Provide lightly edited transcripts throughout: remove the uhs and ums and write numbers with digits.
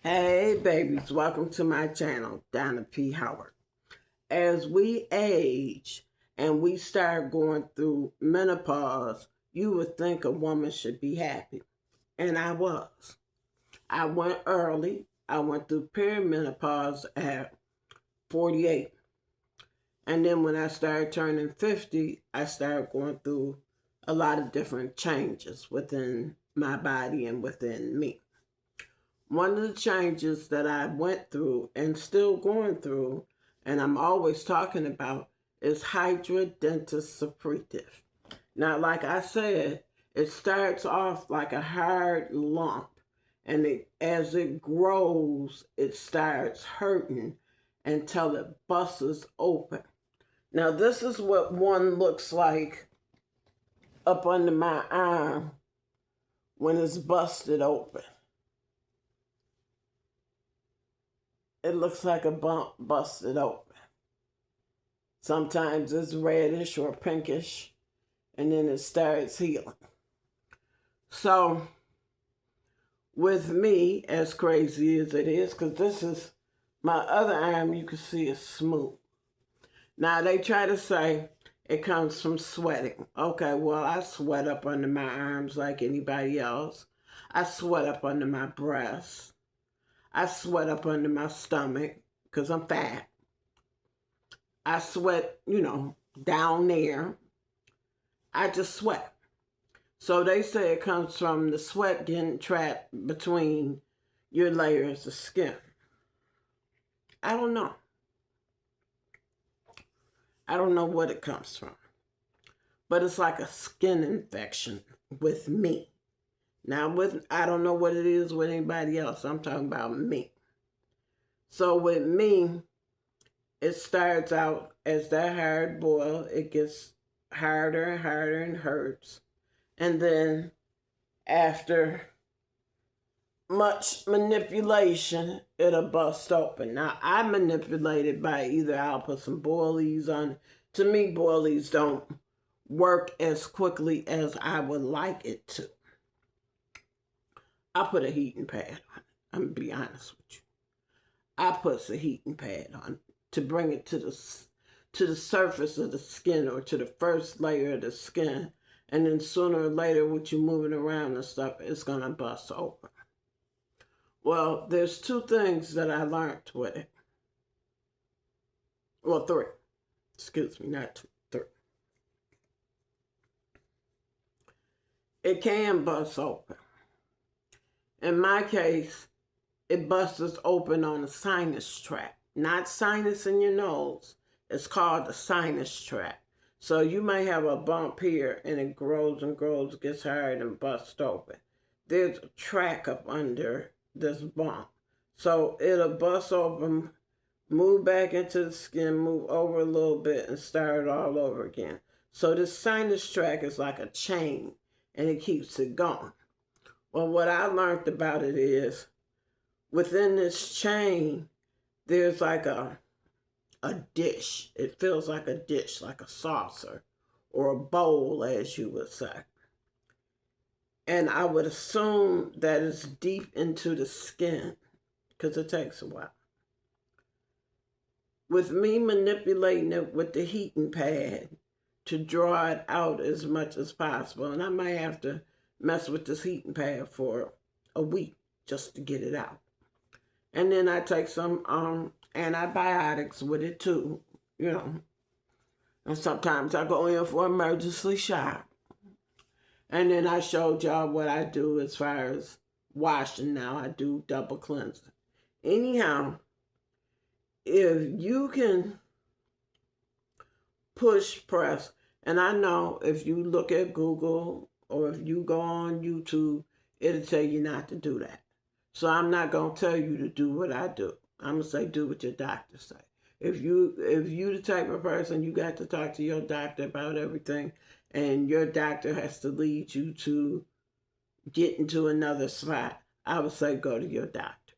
Hey babies, welcome to my channel, Donna P Howard. As we age and we start going through menopause, you would think a woman should be happy. And I was. I went early. I went through perimenopause at 48. And then when I started turning 50, I started going through a lot of different changes within my body and within me. One of the changes that I went through and still going through, and I'm always talking about, is Hidradenitis suppurativa. Now, like I said, it starts off like a hard lump, and as it grows, it starts hurting until it busts open. Now, this is what one looks like up under my arm when it's busted open. It looks like a bump busted open. Sometimes it's reddish or pinkish, and then it starts healing. So, with me, as crazy as it is, because this is my other arm, you can see it's smooth. Now, they try to say it comes from sweating. Okay, well, I sweat up under my arms like anybody else. I sweat up under my breasts. I sweat up under my stomach because I'm fat. I sweat, down there. I just sweat. So they say it comes from the sweat getting trapped between your layers of skin. I don't know. I don't know what it comes from. But it's like a skin infection with me. Now, I don't know what it is with anybody else. I'm talking about me. So with me, it starts out as that hard boil. It gets harder and harder and hurts. And then after much manipulation, it'll bust open. Now, I manipulate it by either I'll put some boilies on. To me, boilies don't work as quickly as I would like it to. I put a heating pad on it. I'm going to be honest with you. I put a heating pad on it to bring it to the surface of the skin or to the first layer of the skin. And then sooner or later, with you moving around and stuff, it's going to bust open. Well, there's two things that I learned with it. Well, three. Excuse me, not two, three. It can bust open. In my case, it busts open on the sinus tract. Not sinus in your nose. It's called the sinus tract. So you may have a bump here and it grows and grows, gets hard and busts open. There's a tract up under this bump. So it'll bust open, move back into the skin, move over a little bit and start all over again. So this sinus tract is like a chain and it keeps it going. Well, what I learned about it is within this chain, there's like a dish. It feels like a dish, like a saucer or a bowl, as you would say. And I would assume that it's deep into the skin because it takes a while. With me manipulating it with the heating pad to draw it out as much as possible, and I may have to mess with this heating pad for a week just to get it out. And then I take some antibiotics with it too, And sometimes I go in for emergency shot. And then I showed y'all what I do as far as washing now. I do double cleansing. Anyhow, if you can push press, and I know if you look at Google or if you go on YouTube, it'll tell you not to do that. So I'm not going to tell you to do what I do. I'm going to say do what your doctor say. If you the type of person, you got to talk to your doctor about everything, and your doctor has to lead you to get into another spot, I would say go to your doctor.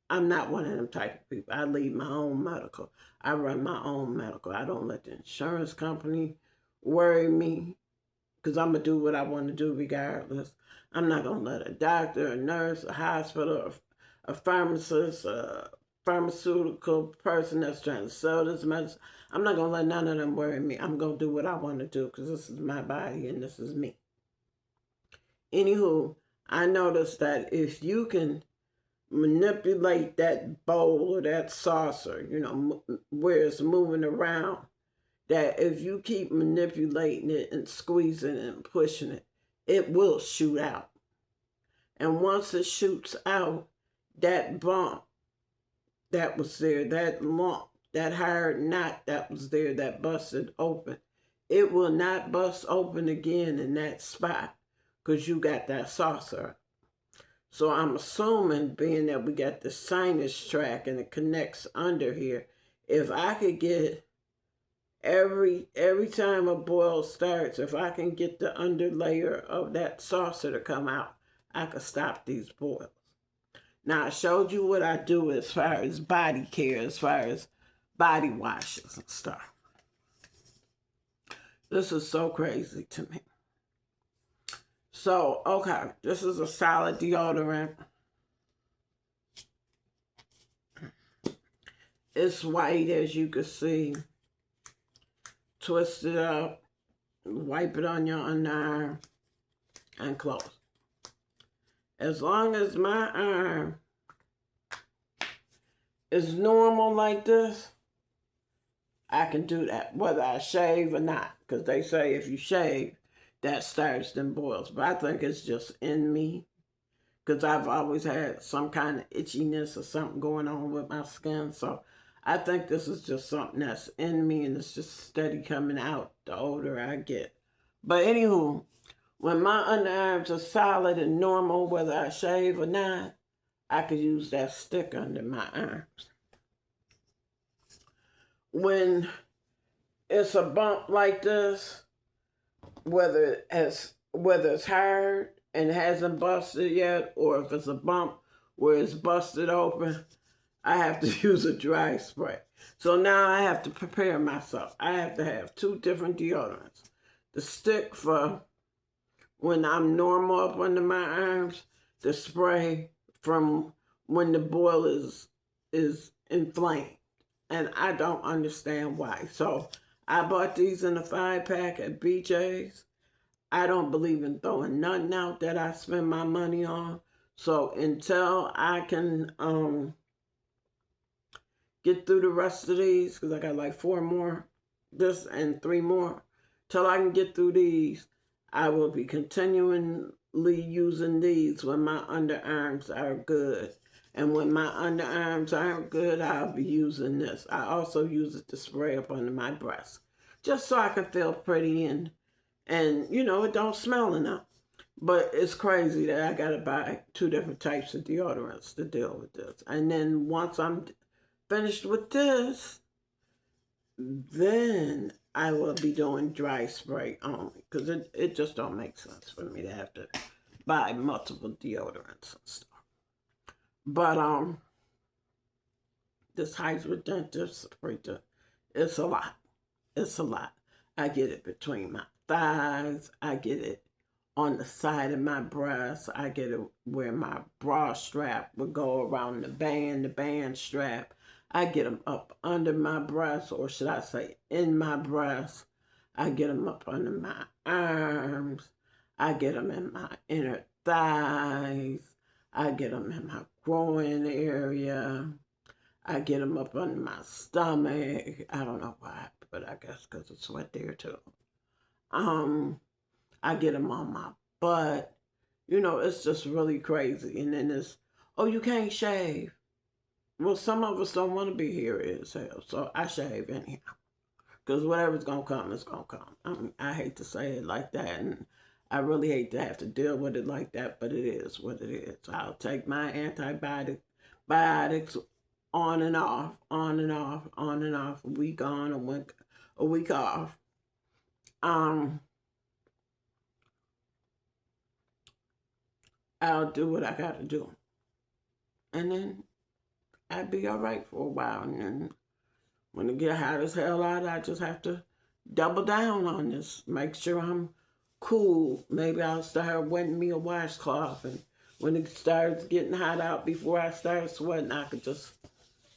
I'm not one of them type of people. I lead my own medical. I run my own medical. I don't let the insurance company worry me because I'm going to do what I want to do regardless. I'm not going to let a doctor, a nurse, a hospital, or a pharmacist, a pharmaceutical person that's trying to sell this medicine. I'm not going to let none of them worry me. I'm going to do what I want to do because this is my body and this is me. Anywho, I noticed that if you can manipulate that bowl or that saucer, where it's moving around, that if you keep manipulating it and squeezing it and pushing it, it will shoot out. And once it shoots out, that bump that was there, that lump, that hard knot that was there that busted open, it will not bust open again in that spot because you got that saucer. So I'm assuming, being that we got the sinus tract and it connects under here, if I could get every time a boil starts, if I can get the under layer of that saucer to come out, I could stop these boils. Now, I showed you what I do as far as body care, as far as body washes and stuff. This is so crazy to me. So, okay, this is a solid deodorant. It's white, as you can see. Twist it up, wipe it on your underarm, and close. As long as my arm is normal like this, I can do that, whether I shave or not. Because they say if you shave, that starts them boils. But I think it's just in me. Because I've always had some kind of itchiness or something going on with my skin. So I think this is just something that's in me and it's just steady coming out the older I get. But anywho, when my underarms are solid and normal, whether I shave or not, I could use that stick under my arms. When it's a bump like this, whether it's hard and hasn't busted yet, or if it's a bump where it's busted open, I have to use a dry spray. So now I have to prepare myself. I have to have 2 different deodorants. The stick for when I'm normal up under my arms, the spray from when the boil is inflamed. And I don't understand why. So I bought these in a 5-pack at BJ's. I don't believe in throwing nothing out that I spend my money on. So until I can get through the rest of these, because I got like 4 more, this and 3 more, till I can get through these, I will be continually using these when my underarms are good. And when my underarms aren't good, I'll be using this. I also use it to spray up under my breast, just so I can feel pretty and it don't smell enough. But it's crazy that I got to buy 2 different types of deodorants to deal with this. And then once I'm finished with this, then I will be doing dry spray only. Because it just don't make sense for me to have to buy multiple deodorants and stuff. But this Hidradenitis, it's a lot. It's a lot. I get it between my thighs. I get it on the side of my breast. I get it where my bra strap would go around the band strap. I get them up under my breast, or should I say in my breast. I get them up under my arms. I get them in my inner thighs. I get them in my groin area. I get them up under my stomach. I don't know why, but I guess because it's wet there too. I get them on my butt. It's just really crazy. And then it's, oh, you can't shave. Well, some of us don't want to be hairy as hell, so I shave anyhow. Because whatever's going to come is going to come. I hate to say it like that, and I really hate to have to deal with it like that, but it is what it is. I'll take my antibiotics on and off, on and off, on and off, a week on, a week off. I'll do what I got to do. And then I'll be all right for a while. And then when it get hot as hell out, I just have to double down on this. Make sure I'm cool. Maybe I'll start wetting me a washcloth and When it starts getting hot out, before I start sweating, I could just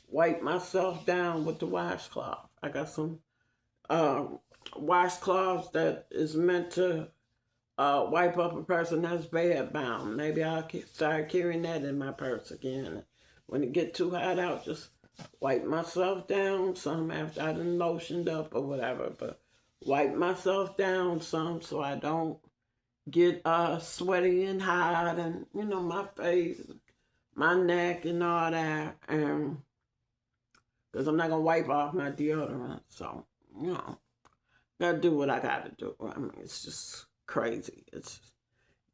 wipe myself down with the washcloth. I got some washcloths that is meant to wipe up a person that's bed bound. Maybe I'll start carrying that in my purse again. When it get too hot out, just wipe myself down some after I done lotioned up or whatever. But wipe myself down some so I don't get sweaty and hot, and you know, my face, my neck and all that. And because I'm not gonna wipe off my deodorant, so you know, gotta do what I gotta do. I mean, it's just crazy. It's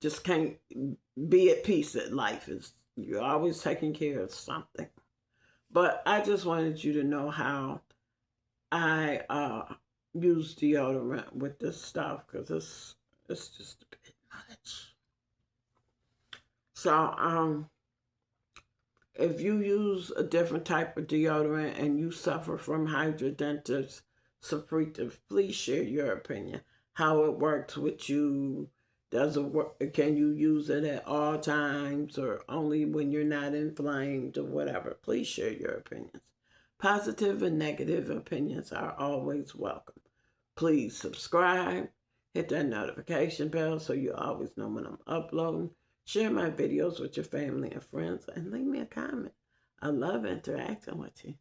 just can't be at peace at life. It's, you're always taking care of something. But I just wanted you to know how I use deodorant with this stuff, because it's just a bit much. So if you use a different type of deodorant and you suffer from hidradenitis suppurativa, please share your opinion. How it works with you. Does it work? Can you use it at all times or only when you're not inflamed or whatever? Please share your opinions. Positive and negative opinions are always welcome. Please subscribe. Hit that notification bell so you always know when I'm uploading. Share my videos with your family and friends and leave me a comment. I love interacting with you.